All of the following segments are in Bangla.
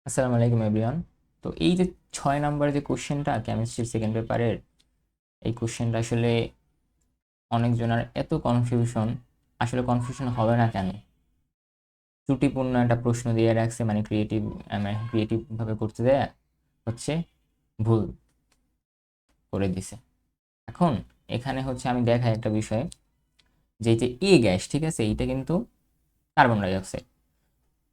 আসসালামু আলাইকুম এভরিওয়ান। তো এই যে 6 নম্বর যে কোশ্চেনটা কেমিস্ট্রির সেকেন্ড পেপারের, এই কোশ্চেনটা আসলে অনেকজনের এত কনফিউশন। আসলে কনফিউশন হবে না কেন? ত্রুটিপূর্ণ একটা প্রশ্ন দিয়ে রাখছে, মানে ক্রিয়েটিভ ভাবে করতে দেয়া হচ্ছে, ভুল করে দিছে। এখন এখানে হচ্ছে আমি দেখাই একটা বিষয়, যে এই যে এ গ্যাস, ঠিক আছে, এইটা কিন্তু কার্বন ডাই অক্সাইড।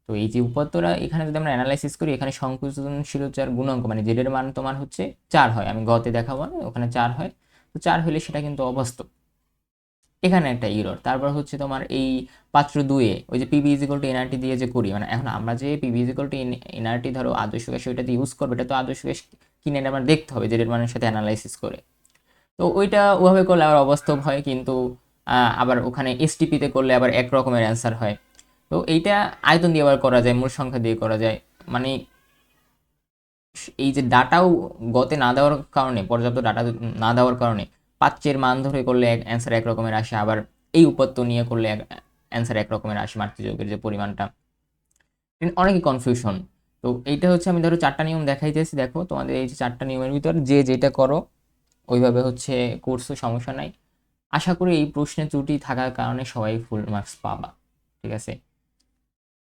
তো এই যে উপাত্তরা এখানে যদি আমরা অ্যানালাইসিস করি, এখানে সংকোচনশীলতার গুণাঙ্ক মানে জেড এর মান তোমার হচ্ছে 4 হয়, আমি গতে দেখাবো না, ওখানে 4 হয়। তো 4 হলে সেটা কিন্তু অবাস্তব, এখানে একটা ইরর। তারপর হচ্ছে তোমার এই পাত্র দুয়ে ওই যে পিবি ইজিকল টু এনআরটি দিয়ে যে করি, মানে এখন আমরা যে পিবি ইজিকল টু এনআরটি ধরো আদর্শ গ্যাস ওইটাতে ইউজ করবে, এটা তো আদর্শ গ্যাস কিনে এনে আমার দেখতে হবে জেড এর মানের সাথে অ্যানালাইসিস করে। তো ওইটা ওভাবে করলে আবার অবাস্তব হয়, কিন্তু আবার ওখানে এসটিপিতে করলে আবার এক রকমের অ্যান্সার হয়। তো এইটা আয়তন দিয়ে আবার করা যায়, মূল সংখ্যা দিয়ে করা যায়। মানে এই যে ডাটাও গতে না দেওয়ার কারণে, পর্যাপ্ত ডাটা না দেওয়ার কারণে পাচ্যের মান ধরে করলে অ্যান্সার এক রকমের আসে, আবার এই উপাত্ত নিয়ে করলে অ্যান্সার এক রকমের আসে, মাতৃযোগের যে পরিমাণটা, অনেকই কনফিউশন। তো এইটা হচ্ছে আমি ধরো 4টা নিয়ম দেখাইতেছি, দেখো তোমাদের এই যে 4টা নিয়মের ভিতর যে যেটা করো ওইভাবে হচ্ছে কোর্সও সমস্যা নাই। আশা করি এই প্রশ্নে ত্রুটি থাকার কারণে সবাই ফুল মার্কস পাবা, ঠিক আছে।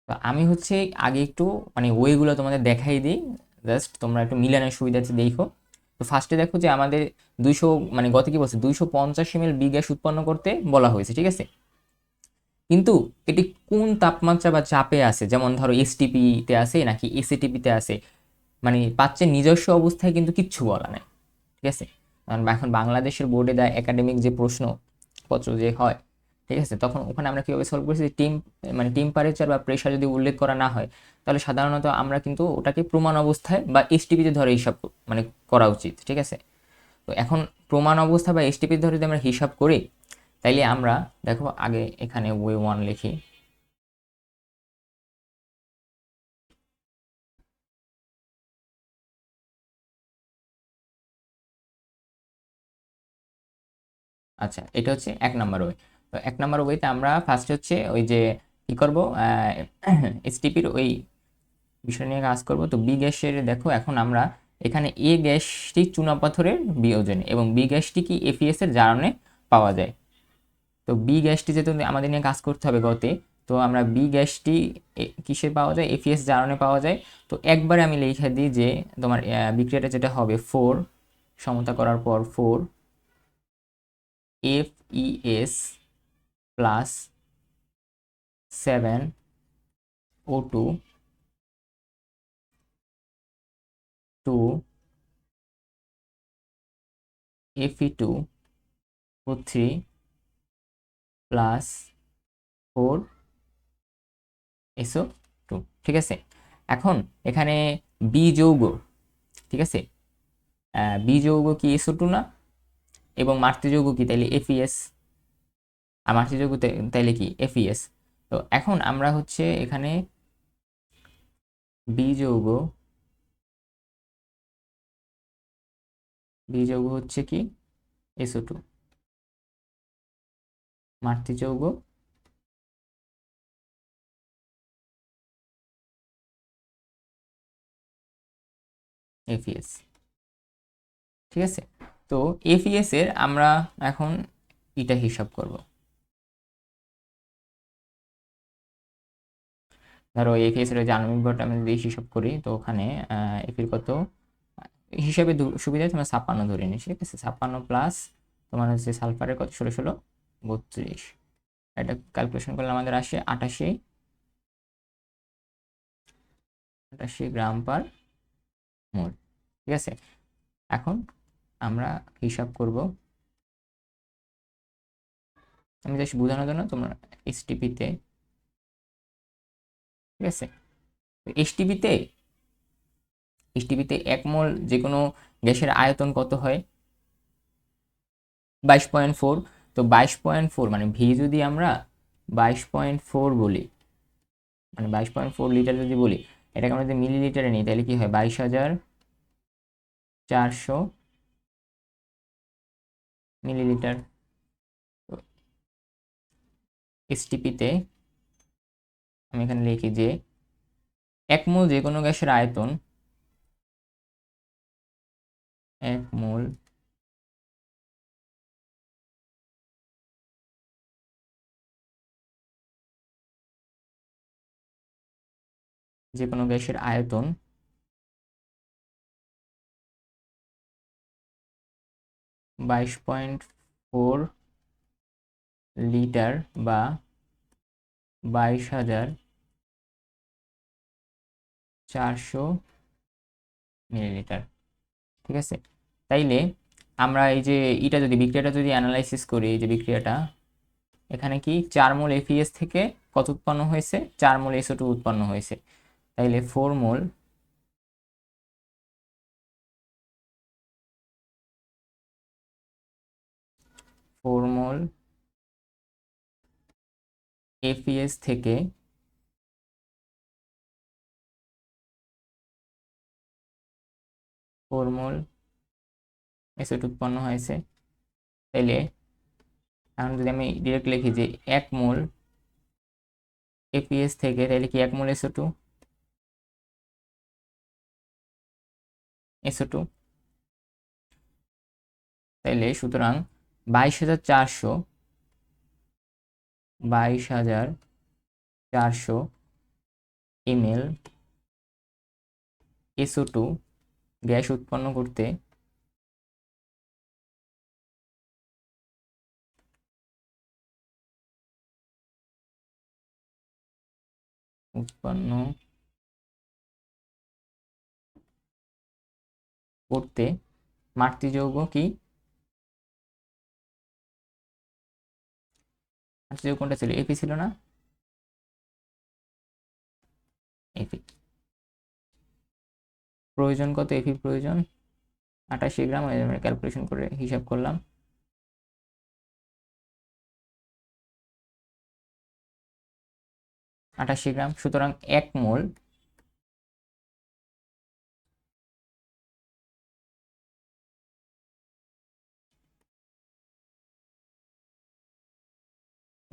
তো আমি হচ্ছে আগে একটু মানে ওয়েগুলো তোমাদের দেখাই দিই, জাস্ট তোমরা একটু মিলানোর সুবিধাতে দেখো। তো ফার্স্টে দেখো যে আমাদের 200, মানে গত কি বলছে, 250 ml বি গ্যাস উৎপন্ন করতে বলা হয়েছে, ঠিক আছে। কিন্তু এটি কোন তাপমাত্রা বা চাপে আছে, যেমন ধরো এসটিপিতে আছে নাকি এসএটিপিতে আছে, মানে পাচ্ছের নিজস্ব অবস্থায় কিন্তু কিচ্ছু বলা নাই, ঠিক আছে। কারণ এখন বাংলাদেশের বোর্ডে দেয় একাডেমিক যে প্রশ্নপত্র যে হয়, ঠিক আছে, তখন ওখানে আমরা কীভাবে সলভ করেছি, মানে টেম্পারেচার বা প্রেশার যদি উল্লেখ করা না হয়, তাহলে সাধারণত আমরা কিন্তু ওটাকে প্রমাণ অবস্থায় বা এসটিপিতে ধরে হিসাব মানে করা উচিত, ঠিক আছে। তো এখন প্রমাণ অবস্থা বা এসটিপি ধরে যদি আমরা হিসাব করি, তাইলে আমরা দেখো আগে এখানে ওয়ে ওয়ান লিখি। আচ্ছা, এটা হচ্ছে 1 নম্বর ওয়ে। তো 1 নম্বর ওয়েতে আমরা ফার্স্ট হচ্ছে ওই যে কি করবো, এসটিপির ওই বিষয় নিয়ে কাজ করব। তো বি গ্যাসের দেখো, এখন আমরা এখানে এ গ্যাসটি চুনাপাথরের বিয়োজনে এবং বি গ্যাসটি কি এফিএস এর জারণে পাওয়া যায়। তো বি গ্যাসটি যেহেতু আমাদের নিয়ে কাজ করতে হবে গতে, তো আমরা বি গ্যাসটি কিসে পাওয়া যায়, এফিএস জারণে পাওয়া যায়। তো একবারে আমি লিখে দিই যে তোমার বিক্রিয়াটা যেটা হবে 4 সমতা করার পর 4 FeS plus 7 O2 2 Fe2O3 plus 4SO2, ঠিক আছে। এখন এখানে বি যৌগ, ঠিক আছে, বি যৌগ কি SO2 না, এবং মাতৃযৌগ কি তাইলে এফইএস, আর মাতৃযৌগ তাইলে কি এফইএস। তো এখন আমরা হচ্ছে এখানে বি যৌগ, বি যৌগ হচ্ছে কি SO2, মাতৃযৌগ এফইএস, ঠিক আছে। তো এফইএস এর আমরা এখন এটা হিসাব করব। ধরো এফএস এর যে আণবিক ভরটা আমি যদি হিসাব করি, তো ওখানে এফির কত হিসাবে সুবিধায় তোমার 56 ধরে নিই, ঠিক আছে। 56 প্লাস তোমার হচ্ছে সালফারের কত, 16 32, এটা ক্যালকুলেশন করলে আমাদের আসে 88 গ্রাম পার মোল, ঠিক আছে। এখন আমরা হিসাব করব, আমি জাস্ট বোঝানোর জন্য তোমরা এসটিপিতে, ঠিক আছে। এসটিপিতে এসটিপিতে 1 মোল যে কোনো গ্যাসের আয়তন কত হয়, 22.4। তো 22.4 মানে ভি যদি আমরা 22.4 বলি, মানে 22.4 লিটার যদি বলি, এটাকে আমরা যদি মিলিলিটারে নিই, তাহলে কি হয়, 22,400 মিলিলিটার। এসটিপিতে আমি এখানে লিখি যে 22,400 মিলিলিটার। 22,400 আমি এখানে লিখি যে 1 মোল যে কোনো গ্যাসের আয়তন 1 মোল যে কোনো গ্যাসের আয়তন 22.4 লিটার বা 22,400 মিলিলিটার। ঠিক আছে, তাইলে আমরা এই যে এটা যদি বিক্রিয়াটা যদি অ্যানালাইসিস করি, এই যে বিক্রিয়াটা এখানে কি 4 মোল এফইএস থেকে কত উৎপন্ন হয়েছে, 4 মোল এসও2 উৎপন্ন হয়েছে। তাইলে 4 মোল এফইএস থেকে 4 মোল এসও2 উৎপন্ন হয়েছে। তাইলে এখন যদি আমি ডিরেক্ট লিখি যে 1 মোল এপিএস থেকে, তাহলে কি 1 মোল এসও টু, তাইলে সুতরাং 22,400 ml এসও2 গ্যাস উৎপন্ন করতে উৎপন্ন করতে মাতৃ যৌগ কি, মাতৃ যৌগ কোনটা ছিল, এপি ছিল না, এপি। প্রয়োজন কত, এপি প্রয়োজন 88 গ্রাম, আমরা ক্যালকুলেশন করে হিসাব করলাম। আটাশি গ্রাম, সুতরাং 1 মোল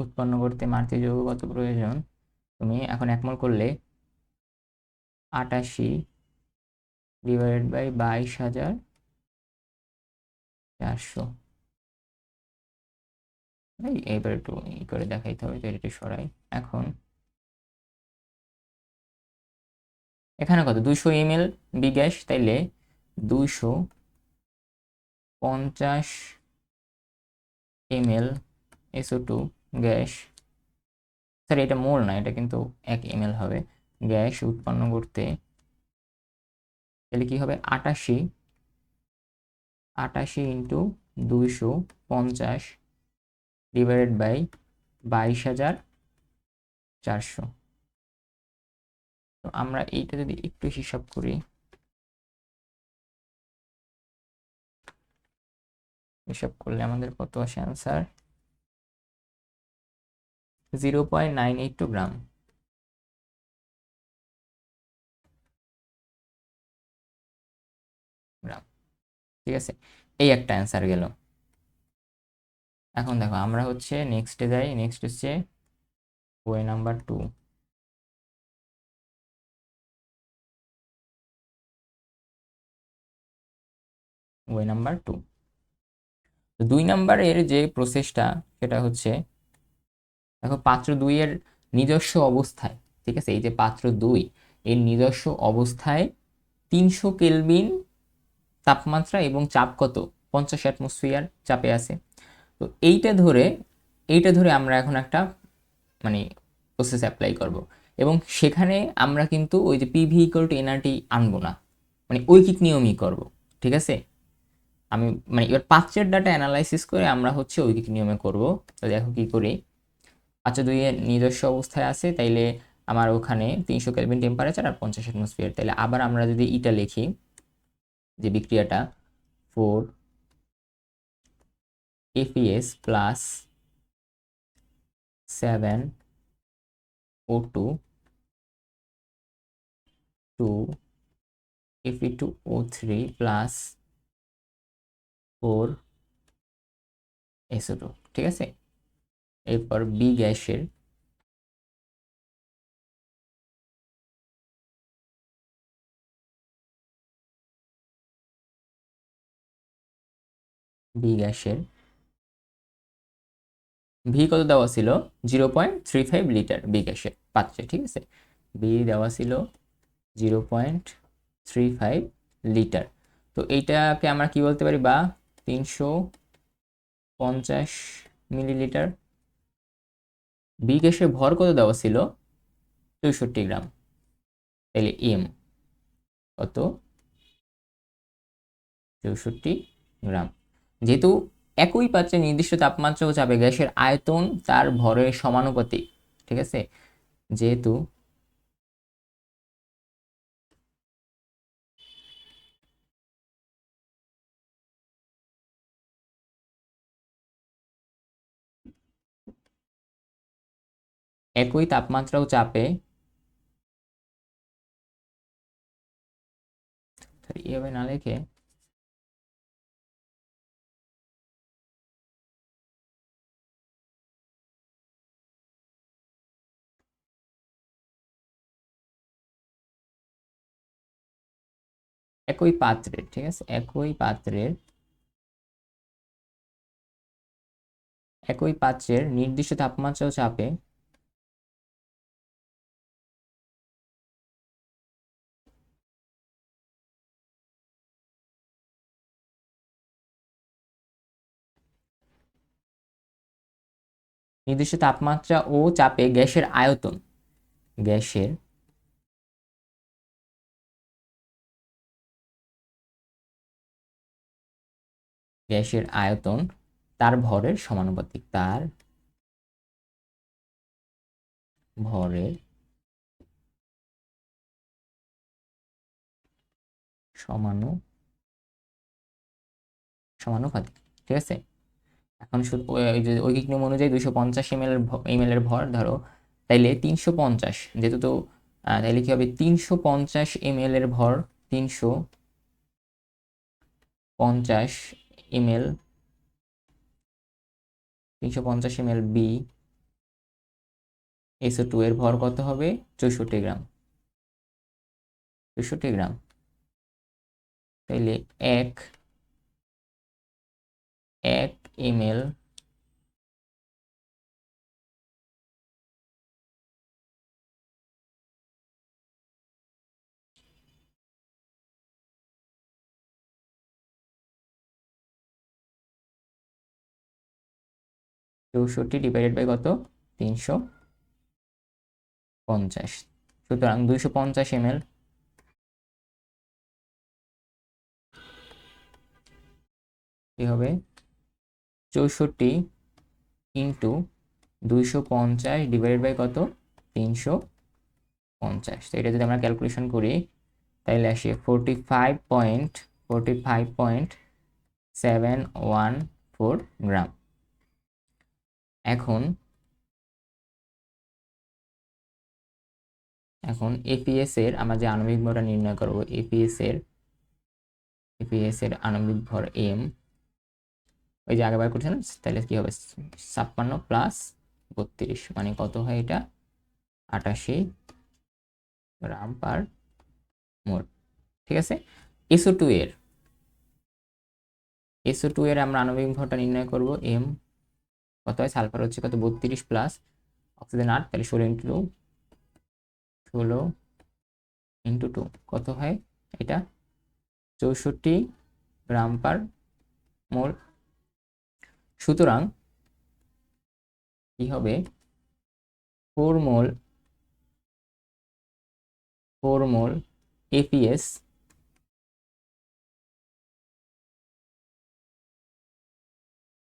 উৎপন্ন করতে মাতৃ যৌগ কত প্রয়োজন, তুমি এখন 1 মোল করলে 88 ডিভাইডেড বাই 22,400। এইবার একটু ই করে দেখাইতে হবে, তো এটা সরাই। এখন এখানে কত, 200 ml গ্যাস, তাইলে 250 ml এসও2 গ্যাস, স্যার এটা মোল না, এটা কিন্তু 1 ml হবে, গ্যাস উৎপন্ন করতে, তাহলে কি হবে 88 ইন্টু 250 ডিভাইডেড বাই 22,400। তো আমরা এইটা যদি একটু হিসাব করি, হিসাব করলে আমাদের কত আসে অ্যান্সার, 0.982 গ্রাম। ঠিক আছে, এই একটা অ্যান্সার গেল। এখন দেখো আমরা হচ্ছে নেক্সটে যাই, নেক্সট হচ্ছে ওয়ে নাম্বার 2। ওয়ে নাম্বার 2, তো 2 নাম্বারের যে প্রসেসটা সেটা হচ্ছে, দেখো পাত্র 2 এর নিজস্ব অবস্থায়, ঠিক আছে, এই যে পাত্র 2 এর নিজস্ব অবস্থায় 300 কেলভিন তাপমাত্রা এবং চাপ কত, 50 অ্যাটমসফিয়ার চাপে আছে। তো এইটা ধরে আমরা এখন একটা মানে প্রসেস অ্যাপ্লাই করব, এবং সেখানে আমরা কিন্তু ওই যে পিভি ইকুয়াল টু এনআরটি আনবো না, মানে ঐকিক নিয়মই করব। ঠিক আছে, আমি মানে এবার পাঁচের ডাটা অ্যানালাইসিস করে আমরা হচ্ছে ঐকিক নিয়মে করব। তো দেখো কি করি, 5 2 এর নিজস্ব অবস্থায় আছে, তাইলে আমার ওখানে 300 কেলভিন টেম্পারেচার আর 50 অ্যাটমসফিয়ার, তাইলে আবার আমরা যদি এটা লিখি যে বিক্রিয়াটা 4 FeS plus 7 O2 2 Fe2O3 plus 4 SO2। ঠিক আছে, এরপর বি গ্যাসের বি গ্যাসের ভি কত দেওয়া ছিল 0.35 লিটার বি গ্যাসের পাত্রে, ঠিক আছে। বি দেওয়া ছিল 0.35 লিটার। তো এইটাকে আমরা কি বলতে পারি, বা 350 মিলিলিটার। বি গ্যাসের ভর কত দেওয়া ছিল 64 গ্রাম। তাহলে এম কত 64 গ্রাম। যেহেতু একই পাত্রে নির্দিষ্ট তাপমাত্রা ও চাপে গ্যাসের আয়তন তার ভরের সমানুপাতিক, ঠিক আছে। যেহেতু একই তাপমাত্রা ও চাপে, এভাবে না লিখে একই পাত্রের, ঠিক আছে, একই পাত্রের নির্দিষ্ট তাপমাত্রা ও চাপে নির্দিষ্ট তাপমাত্রা ও চাপে গ্যাসের আয়তন, গ্যাসের গ্যাসের আয়তন তার ভরের সমানুপাতিক, তার ভরের সমানুপাতিক, ঠিক আছে। এখন শুধু ওই যে ঐকিক নিয়ম অনুযায়ী 250 ml এর ভর ধরো, তাইলে 350, যেহেতু তো তাইলে কি হবে 350 ml এর ভর, 350 ml, 350 ml বি SO2 এর ভর কত হবে 64 গ্রাম, 64 গ্রাম। তাইলে 1 ml 64 ডিভাইডেড বাই কত 350, সুতরাং 250 ml কি হবে 64 ইন্টু 250 ডিভাইডেড বাই কত 350। তো এটা যদি আমরা ক্যালকুলেশন করি তাহলে আসে 45.714 গ্রাম। এখন এপিএস এর আমরা যে আণবিক ভরটা নির্ণয় করব, এপিএস এর আণবিক ভর এম, ওই যে আগেবার করছিলাম, তাহলে কি হবে 56 প্লাস 32 মানে কত হয় এটা 88 গ্রাম পার মোল, ঠিক আছে। SO2 এর আমরা আণবিক ভরটা নির্ণয় করব এম, কত হয় সালফার হচ্ছে কত 32 প্লাস অক্সিজেন 8, তাহলে 16 × 2 কত হয় এটা 64 গ্রাম পার মোল। সুতরাং কি হবে 4 মোল এপিএস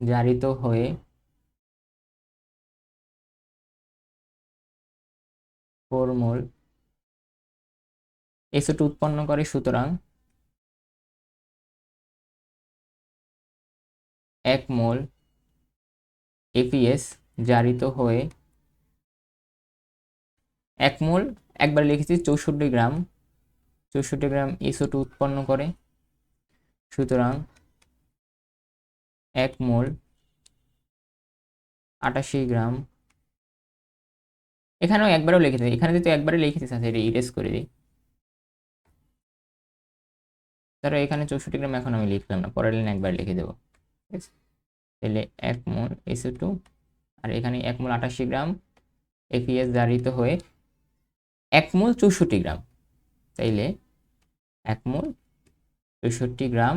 জারিত হয়ে 4 মোল SO2 উৎপন্ন করে। সুতরাং 1 মোল এপিএস জারিত হয়ে 1 মোল একবার লিখেছি 64 গ্রাম SO2 উৎপন্ন করে। সুতরাং 1 মোল 88 গ্রাম, এখানেও একবারও লিখে দিই, এখানে যেহেতু একবারে লিখে দিয়েছি এটা ইরেজ করে দিই। ধরো এখানে 64 গ্রাম এখন আমি লিখলাম না, পরের লাইন একবার লিখে দেবো। ঠিক আছে, তাহলে 1 মোল SO2 আর এখানে 1 মোল 88 গ্রাম এপিএস জারিত হয়ে 1 মোল 64 গ্রাম, তাইলে 1 মোল 64 গ্রাম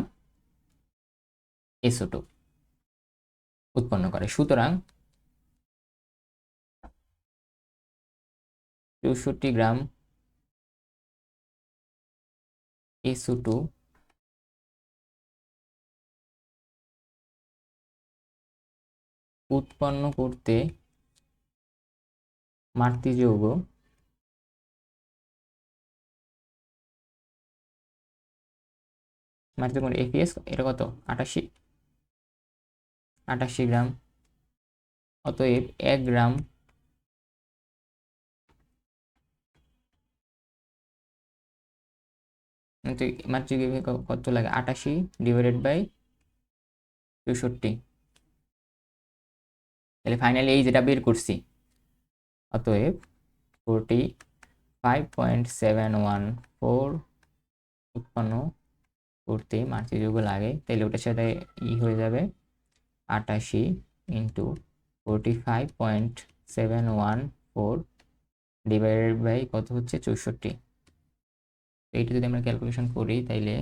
SO2 উৎপন্ন করে। সুতরাং 64 গ্রাম SO2 উৎপন্ন করতে মাতৃ যৌগ এপিএস এটা কত 88 গ্রাম, অতএব 1 গ্রাম মাতৃ যৌগে কত লাগে 88 ডিভাইডেড বাই 64, তাহলে ফাইনালি এই যেটা বের করছি, অতএব 45.714 উৎপন্ন করতে মাতৃ যৌগ লাগে, তাহলে ওটার সাথে হয়ে যাবে 88 ইন্টু 45.714 ডিভাইডেড বাই কত হচ্ছে 64। এইটা যদি আমরা ক্যালকুলেশন করি তাইলে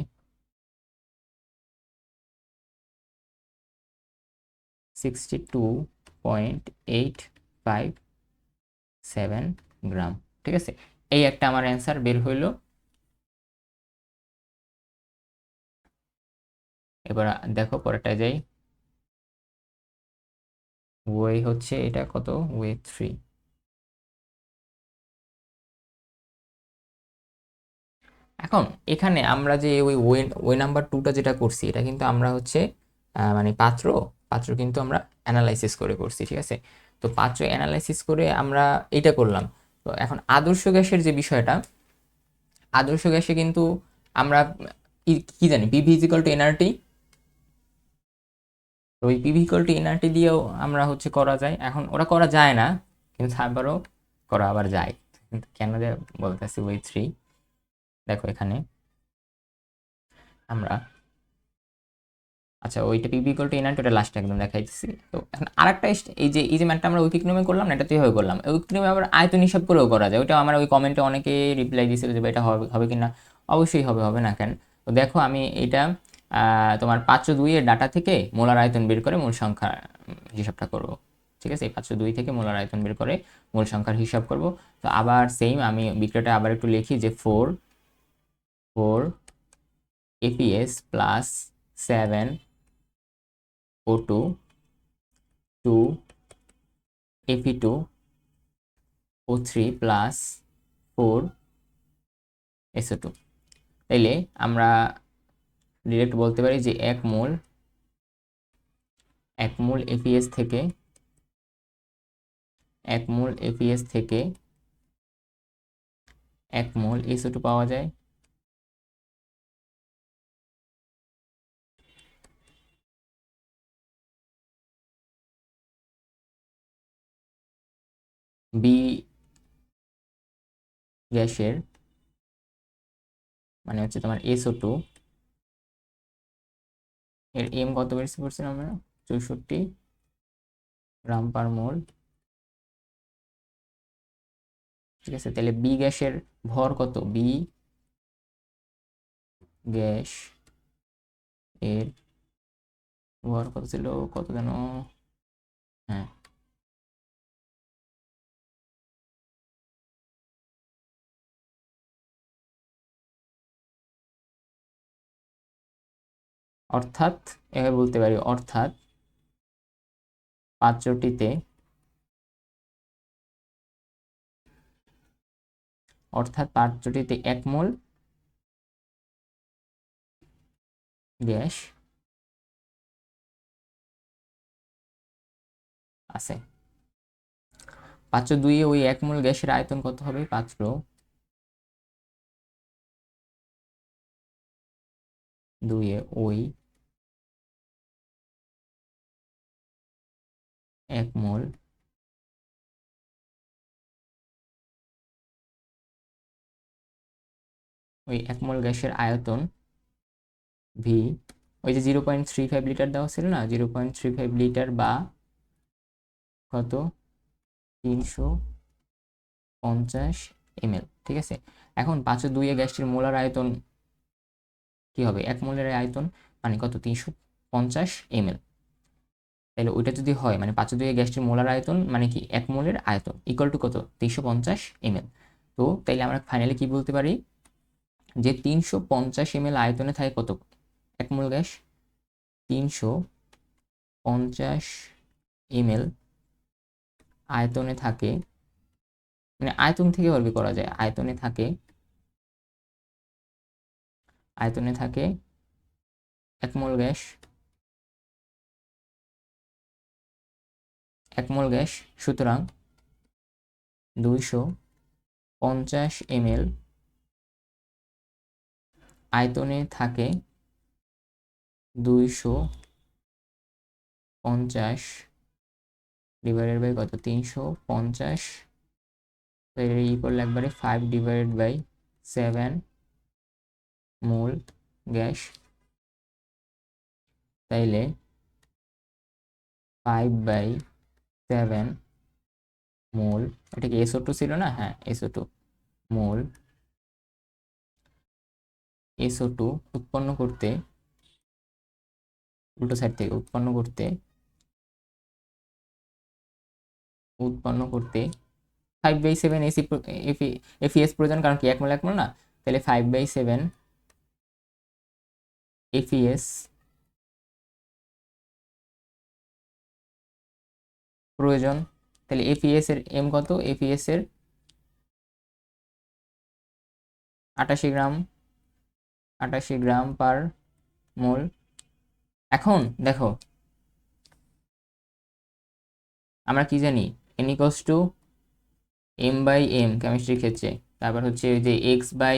62.857 গ্রাম। ঠিক আছে, এই একটা আমার অ্যান্সার বের হইলো। এবার দেখো পরেরটা যাই, ওয়ে হচ্ছে এটা কত, ওয়ে 3। এখন এখানে আমরা যে ওই ওয়ে ওয়ে নাম্বার 2টা যেটা করছি, এটা কিন্তু আমরা হচ্ছে মানে পাত্র পাত্র কিন্তু আমরা অ্যানালাইসিস করে করছি। ঠিক আছে, তো পাত্র অ্যানালাইসিস করে আমরা এটা করলাম। তো এখন আদর্শ গ্যাসের যে বিষয়টা, আদর্শ গ্যাসে কিন্তু আমরা কি জানি, পিভি ইজিক্যাল টু এনআরটি। তো ওই পিভি ইজিক্যাল টু এনআরটি দিয়েও আমরা হচ্ছে করা যায়। এখন ওরা করা যায় না, কিন্তু তারপরও করা আবার যায়। কিন্তু কেন যে বলতেছি ওয়ে 3, দেখো এখানে আমরা, আচ্ছা ওইটা পিভি ইকুয়াল টু এনআর ওটা লাস্টে একদম দেখাইতেছি। তো এখন আরেকটা এই যে ম্যাথটা আমরা উইকিক করলাম না, এটা তো এইভাবে করলাম। উইকিক নিয়মে আবার আয়তন হিসাব করেও করা যায়। ওটা আমার ওই কমেন্টে অনেকে রিপ্লাই দিয়েছিল যে এটা হবে হবে কি না, অবশ্যই হবে, হবে না কেন। তো দেখো আমি এটা তোমার 502 এর ডাটা থেকে মোলার আয়তন বের করে মূল সংখ্যা হিসাবটা করব। ঠিক আছে, এই 502 থেকে মোলার আয়তন বের করে মূল সংখ্যার হিসাব করব। তো আবার সেম আমি বিক্রিয়াটা আবার একটু লিখি যে 4 APS plus 7 O2 2 Fe2 O3 plus 4 SO2। তাইলে আমরা ডিরেক্ট বলতে পারি যে 1 মোল এপিএস থেকে 1 মোল এপিএস থেকে 1 মোল SO2 পাওয়া যায়। বি গ্যাসের মানে হচ্ছে তোমার SO2 এর এম কত বেশি করছিলাম আমরা, 64 গ্রাম পার মোল। ঠিক আছে, তাহলে বি গ্যাসের ভর কত, বি গ্যাস এর ভর কত ছিল, কত যেন, হ্যাঁ অর্থাৎ এভাবে বলতে পারি, অর্থাৎ পাত্রটিতে অর্থাৎ পাত্রটিতে 1 মোল গ্যাস আছে। পাত্র 2 এ ওই 1 মোল গ্যাসের আয়তন কত হবে, পাত্র 2 এ ওই 1 মোল গ্যাসের আয়তন ভি ওই যে 0.35 লিটার দেওয়া ছিল না, 0.35 লিটার বা কত 350 ml, ঠিক আছে। এখন 5.2 গ্যাসটির মোলার আয়তন কি হবে, 1 মোলের আয়তন মানে কত 350 ml। তাহলে ওইটা যদি হয় মানে 5.2 গ্যাসটির মোলার আয়তন মানে কি 1 মোলের আয়তন ইকুয়াল টু কত 350 ml। তো তাইলে আমরা ফাইনালি কি বলতে পারি যে 350 ml আয়তনে থাকে কত 1 মোল গ্যাস, 350 ml আয়তনে থাকে, মানে আয়তন থেকে বর্গী করা যায়, আয়তনে থাকে 1 মোল গ্যাস, 1 মোল গ্যাস, সুতরাং 250 ml আয়তনে থাকে 250 ডিভাইডেড বাই কত 350, তো এর ইকুয়াল একবারে 5/7 মোল গ্যাস। তাইলে 5/7 মোল, এটা কি SO2 ছিল না, হ্যাঁ SO2 মোল SO2 উৎপন্ন করতে, উল্টো সাইড থেকে উৎপন্ন করতে 5/7 FES প্রয়োজন, কারণ কি 1 মোল না, তাহলে 5/7 FES প্রয়োজন। তাহলে FES এর এম কত, FES এর 88 গ্রাম, 88 গ্রাম পার মোল। এখন দেখো আমরা কি জানি n ইকুয়ালস টু m/m কেমিস্ট্রির ক্ষেত্রে, তারপর হচ্ছে ওই যে x/na,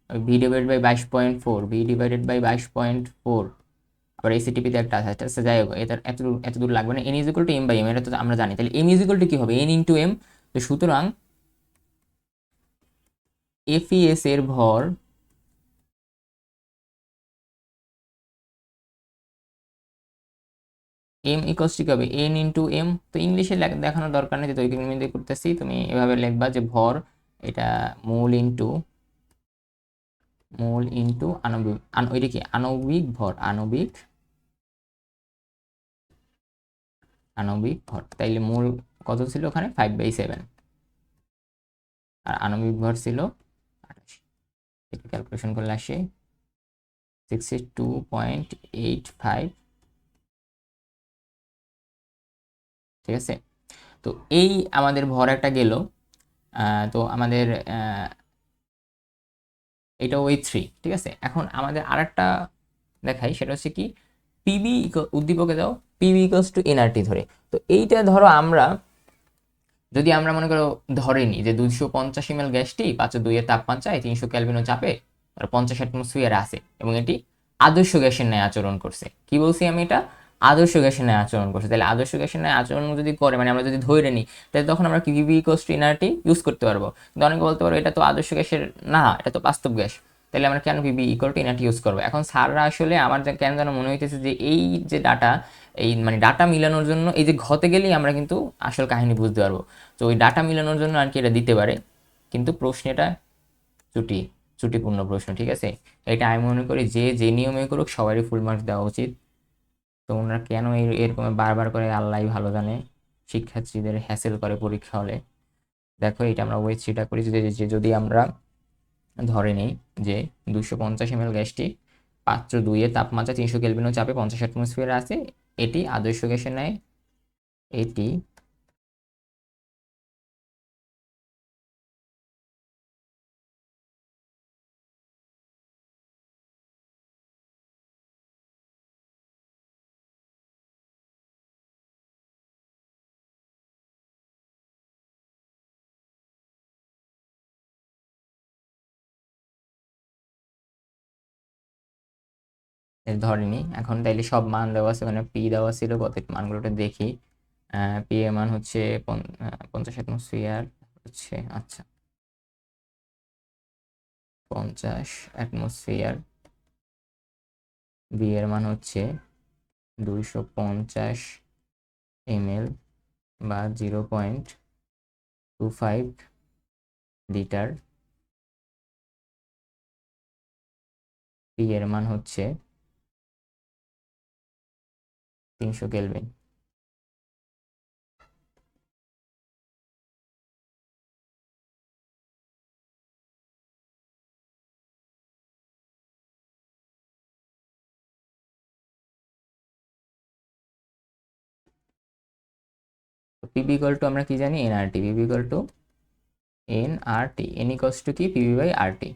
v divided by 22.4, v divided by 22.4, আবার এসিটিপিতে একটা আছে, আচ্ছা যাই হোক এটা এত দূর লাগবে না, n is equal to m/m, এটা তো আমরা জানি। তাহলে m ইজ ইকুয়াল টু কি হবে, n ইন্টু m। তো সুতরাং FES এর ভর m ইকুয়ালস টু কি হবে n ইন্টু m। তো ইংলিশে দেখানোর দরকার নেই, যেহেতু ইংরেজিতে করতেছি, তুমি এভাবে লিখবা যে ভর এটা মোল ইন্টু আণবিক, ওইটা কি আণবিক ভর, আণবিক ভর। তাইলে মোল কত ছিল ওখানে 5/7, আর আণবিক ভর ছিল 28। এটা ক্যালকুলেশন করলে আসে 62.85, ঠিক আছে। তো এই আমাদের ভর একটা গেল। তো আমাদের এটা ওই 3, ঠিক আছে। এখন আমাদের আরেকটা দেখাই, সেটা হচ্ছে কি পিবি উদ্দীপকে দাও পিবি ইকুয়ালস টু এনআরটি ধরে। তো এইটা ধরো যদি আমরা মনে করো ধরে নিই যে 250 ml গ্যাসটি 5.2 তাপমাত্রায় 300 ক্যালভিন চাপে 50 অ্যাটমসফিয়ারে আছে, এবং এটি আদর্শ গ্যাসের ন্যায় আচরণ করছে। কি বলছি আমি, এটা আদর্শ গ্যাসের ন্যায় আচরণ করছে। তাহলে আদর্শ গ্যাসের ন্যায় আচরণ যদি করে, মানে আমরা যদি ধরে নিই, তাহলে তখন আমরা কি PB equals to nRT use করতে পারবো। কিন্তু অনেকে বলতে পারো এটা তো আদর্শ গ্যাসের না, এটা তো বাস্তব গ্যাস, তাহলে আমরা কেন PB equal to nRT use করবো। এখন স্যাররা আসলে আমার কেন যেন মনে হইতেছে যে এই যে ডাটা, এই মানে ডাটা মিলানোর জন্য এই যে ঘতে গেলেই আমরা কিন্তু আসল কাহিনী বুঝতে পারবো। তো ওই ডাটা মিলানোর জন্য আর কি এটা দিতে পারে, কিন্তু প্রশ্ন এটা ত্রুটি ত্রুটিপূর্ণ প্রশ্ন, ঠিক আছে। এটা আমি মনে করি যে নিয়মে করুক সবারই ফুল মার্কস দেওয়া উচিত। তো ওনারা কেন এরকম বারবার করে আল্লাহ ভালো জানে শিক্ষার্থীদের হ্যাসেল করে পরীক্ষা হলে। দেখো এটা আমরা ওয়েট করি যে যদি আমরা ধরে নিই যে 250 ml গ্যাসটি পাত্র 2 তাপমাত্রা 300 কেলভিন চাপে 50 অ্যাটমসফিয়ার আছে, এটি আদর্শ গ্যাসের ন্যায়, এটি ধরেনি। এখন তাইলে সব মান দেওয়া আছে, মানে পি দেওয়া ছিল, কত মানগুলোটা দেখি। পি এর মান হচ্ছে 50 অ্যাটমসফিয়ার হচ্ছে, আচ্ছা 50 অ্যাটমসফিয়ার বি এর মান হচ্ছে 250 ml বা 0.25 লিটার, পি এর মান হচ্ছে 300 কেলভিন। পিবি ইকুয়াল টু আমরা কি জানি, nRT. PB equal to nRT, N equals to কি, পিবি বাই আরটি।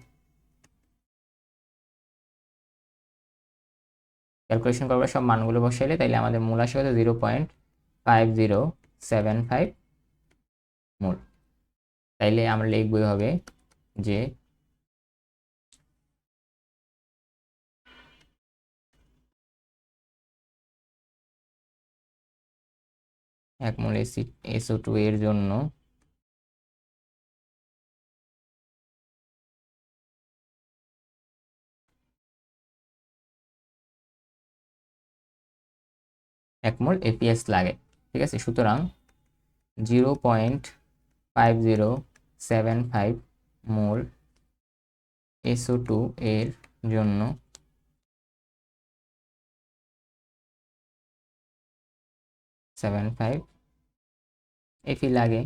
ক্যালকুলেশন করবার সব মানগুলো বসাইলে তাইলে আমাদের মূল আসে হচ্ছে 0.5075 মোল। তাইলে আমরা লিখবো হবে যে 1 মোল SO2 এর জন্য 1 মোল এপিএস লাগে। ঠিক আছে, সুতরাং 0.5075 মোল SO2 এর জন্য 75 এফি লাগে।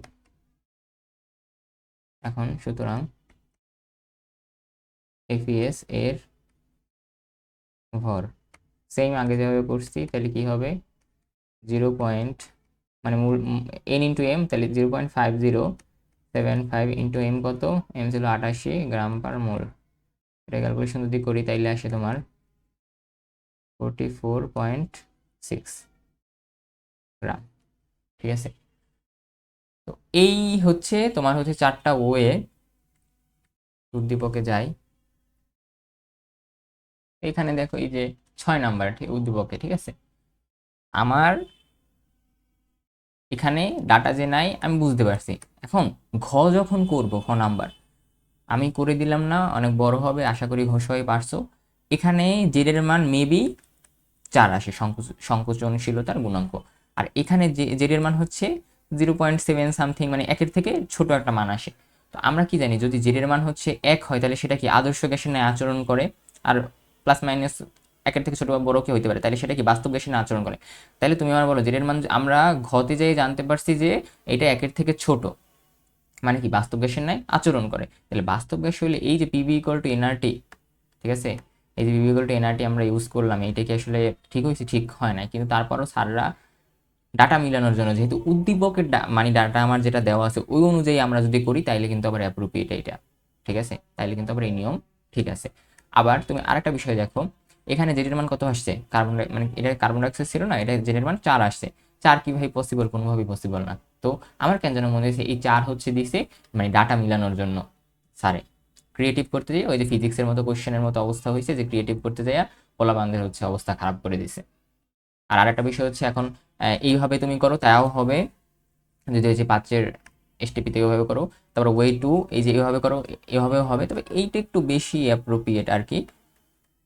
এখন সুতরাং এপিএস এর ভর সেম আগে যেভাবে করছি, তাহলে কি হবে 0. মানে মূল এন ইন্টু এম, তাহলে 0.5075 ইন্টু এম কত, এম ছিল 88 গ্রাম পার মোল। এটা ক্যালকুলেশন যদি করি তাইলে আসে তোমার 44.6 গ্রাম। ঠিক আছে, তো এই হচ্ছে তোমার হচ্ছে 4টা ওয়ে উদ্দীপকে যায়। এখানে দেখো এই যে 6 নাম্বার উদ্দীপকে, ঠিক আছে, আমার এখানে ডাটা যে নাই আমি বুঝতে পারছি। এখন ঘ যখন করব, খ নাম্বার আমি করে দিলাম না, অনেক বড় হবে, আশা করি ঘ সবাই পারছো। এখানে জেড এর মান মেবি 4 আসে, সংকোচনশীলতার গুণাঙ্ক। আর এখানে জেড এর মান হচ্ছে 0.7 সামথিং, মানে একের থেকে ছোট একটা মান আসে। তো আমরা কি জানি, যদি জেড এর মান হচ্ছে 1 হয় তাহলে সেটা কি আদর্শ গ্যাসের ন্যায় আচরণ করে, আর প্লাস মাইনাস একের থেকে ছোট বা বড় কি হতে পারে, তাহলে সেটা কি বাস্তব গ্যাসের ন্যায় আচরণ করে। তাহলে তুমি আমার বলো, জেড এর মান আমরা ঘতে যেয়ে জানতে পারছি যে এটা একের থেকে ছোট, মানে কি বাস্তব গ্যাসের ন্যায় আচরণ করে। তাহলে বাস্তব গ্যাস হলে এই যে পিবি ইকুয়াল টু এনআরটি, ঠিক আছে, এই যে পিবি ইকুয়াল টু এনআরটি আমরা ইউজ করলাম, এইটা কি আসলে ঠিক হয়েছে? ঠিক হয় না, কিন্তু তারপরও স্যাররা ডাটা মিলানোর জন্য, যেহেতু উদ্দীপকের মানে ডাটা আমার যেটা দেওয়া আছে ওই অনুযায়ী আমরা যদি করি তাইলে কিন্তু আবার অ্যাপ্রোপ্রিয়েট এটা। ঠিক আছে, তাইলে কিন্তু আবার এই নিয়ম ঠিক আছে। আবার তুমি আরেকটা বিষয় দেখো, এখানে জেডের মান কত আসছে, কার্বন মানে এটা কার্বন ডাইঅক্সাইড ছিল না, এটা জেডের মান 4 আসছে। 4 কিভাবে পসিবল? কোনোভাবেই পসিবল না। তো আমার কেন যেন মনে হয়েছে এই 4 হচ্ছে দিছে মানে ডাটা মিলানোর জন্য স্যারে। ক্রিয়েটিভ করতে যাই ওই যে ফিজিক্সের মতো কোশ্চেনের মতো অবস্থা হয়েছে, যে ক্রিয়েটিভ করতে যাইয়া পোলাপানদের হচ্ছে অবস্থা খারাপ করে দিছে। আর আরেকটা বিষয় হচ্ছে, এখন এইভাবে তুমি করো তাও হবে, যদি ওই যে 5-এর এসটিপিতে এইভাবে করো, তারপর ওয়ে টু এই যে এইভাবে করো, এভাবেও হবে, তবে এইটা একটু বেশি অ্যাপ্রোপ্রিয়েট আর কি,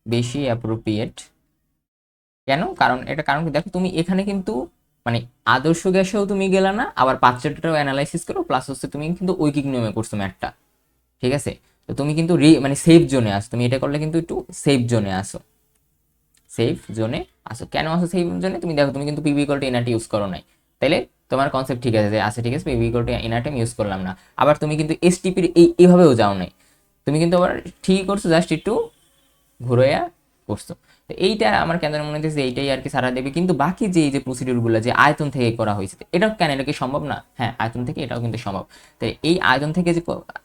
বেশি অ্যাপ্রোপ্রিয়েট। কেন? কারণ এটা কারণ কি দেখো, তুমি এখানে কিন্তু মানে আদর্শ গ্যাসেও তুমি গেলা না, আবার 5-এরটাও অ্যানালাইসিস করো, প্লাস হচ্ছে তুমি কিন্তু ঐকিক নিয়মে করছো ম্যাথটা। ঠিক আছে, তো তুমি কিন্তু মানে সেফ জোনে আসো, তুমি এটা করলে কিন্তু একটু সেফ জোনে আসো, সেফ জোনে আসো। কেন আসো সেফ জোনে? তুমি দেখো তুমি কিন্তু PV equal to nRT use করো নাই, তাইলে তোমার কনসেপ্ট ঠিক আছে যে আছে, ঠিক আছে পিভি ইকুয়াল টু এনআরটি আমি ইউজ করলাম না। আবার তুমি কিন্তু এসটিপির এইভাবেও যাও নাই, তুমি কিন্তু আবার ঠিকই করছো, জাস্ট একটু ঘুরাইয়া করছো। তো এইটা আমার কেন মনে হচ্ছে এইটাই আর কি সারা দেবে। কিন্তু বাকি যে এই যে প্রসিডিউরগুলো যে আয়তন থেকে করা হয়েছে, এটাও কেন, এটা কি সম্ভব না? হ্যাঁ, আয়তন থেকে এটাও কিন্তু সম্ভব। তো এই আয়তন থেকে যে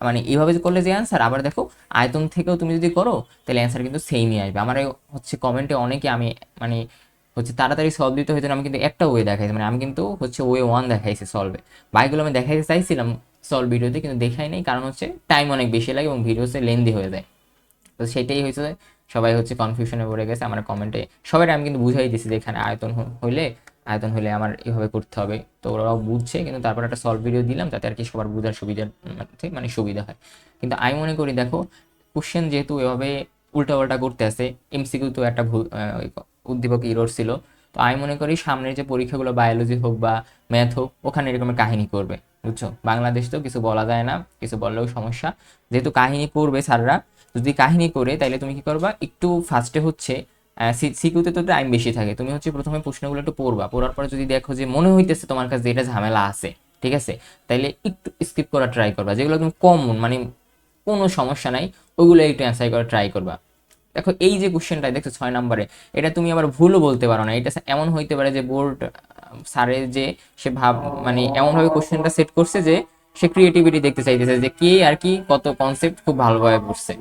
মানে এইভাবে যে করলে যে অ্যান্সার, আবার দেখো আয়তন থেকেও তুমি যদি করো তাহলে অ্যান্সার কিন্তু সেমই আসবে। আমার হচ্ছে কমেন্টে অনেকে আমি মানে হচ্ছে তাড়াতাড়ি সলভ দিতে হয়েছে, আমি কিন্তু একটা ওয়ে দেখাইছি, মানে আমি কিন্তু হচ্ছে ওয়ে 1 দেখাইছি সলভে। বাইকগুলো আমি দেখাইতে চাইছিলাম সলভ ভিডিওতে, কিন্তু দেখাই নেই, কারণ হচ্ছে টাইম অনেক বেশি লাগে এবং ভিডিও হচ্ছে লেন্দি হয়ে যায়। তো সেটাই হয়েছে, সবাই হচ্ছে কনফিউশনে পড়ে গেছে। আমার কমেন্টে সবাই আমি কিন্তু বুঝাই দিছি যে এখানে আয়তন হইলে আমার এভাবে করতে হবে, তো ওরাও বুঝছে, কিন্তু তারপর একটা সলভ ভিডিও দিলাম যাতে আর কি সবার বোঝার সুবিধা মানে সুবিধা হয়। কিন্তু আমি মনে করি দেখো, কোশ্চেন যেহেতু এভাবে উল্টাপাল্টা করতে আছে। এমসিকিউ তো একটা ভুল উদ্দীপক ইরর ছিল। তো আমি মনে করি সামনের যে পরীক্ষাগুলো বায়োলজি হোক বা ম্যাথ হোক, ওখানে এরকমের কাহিনী করবে, বুঝছো। বাংলাদেশ তো কিছু বলা যায় না, কিছু বললেও সমস্যা। যেহেতু কাহিনী করবে স্যাররা, যদি কাহিনী করে তাহলে তুমি কি করবা, একটু ফার্স্টে হচ্ছে সিকিউতে তো টাইম বেশি থাকে, তুমি হচ্ছে প্রথমে প্রশ্নগুলো একটু পড়বা, পড়ার পরে যদি দেখো যে মনে হইতেছে তোমার কাছে এটা ঝামেলা আছে, ঠিক আছে, তাইলে একটু স্কিপ করা ট্রাই করবা, যেগুলো তুমি কমন মানে কোনো সমস্যা নাই, ওগুলো একটু অ্যান্সার করা ট্রাই করবা। দেখো এই যে কোশ্চেনটা দেখছো 6 নম্বরে, এটা তুমি আবার ভুলও বলতে পারো না। এটা এমন হইতে পারে যে বোর্ড স্যারের যে সে ভাব মানে এমনভাবে কোশ্চেনটা সেট করছে যে সে ক্রিয়েটিভিটি দেখতে চাইতেছে যে কে আর কি কত কনসেপ্ট খুব ভালোভাবে পড়ছে।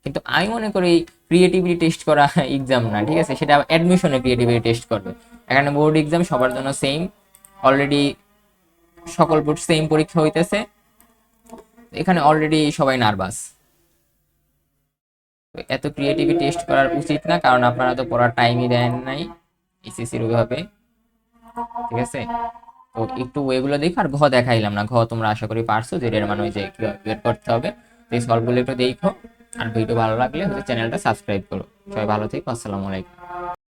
কিন্তু আমি মনে করি ক্রিয়েটিভিটি টেস্ট করা এক্সাম না, ঠিক আছে, সেটা অ্যাডমিশনে ক্রিয়েটিভিটি টেস্ট করবে। এখানে বোর্ড এক্সাম সবার জন্য সেম, অলরেডি সকল বোর্ড সেম পরীক্ষা হইতেছে, এখানে অলরেডি সবাই নার্ভাস। এত ক্রিয়েটিভিটি টেস্ট করার উচিত না, কারণ আপনারা তো পড়ার টাইমই দেন নাই এসএসসির ওইভাবে, ঠিক আছে। তো একটু ওইগুলো দেখো, আর ঘ দেখাইলাম না, ঘ তোমরা আশা করি পারছো, যে এর মানে ওই যে বের করতে হবে। তো এই সলভগুলো একটু দেখো, আর ভিডিও ভালো লাগলে হচ্ছে চ্যানেলটা সাবস্ক্রাইব করো। সবাই ভালো থেকো, আসসালামু আলাইকুম।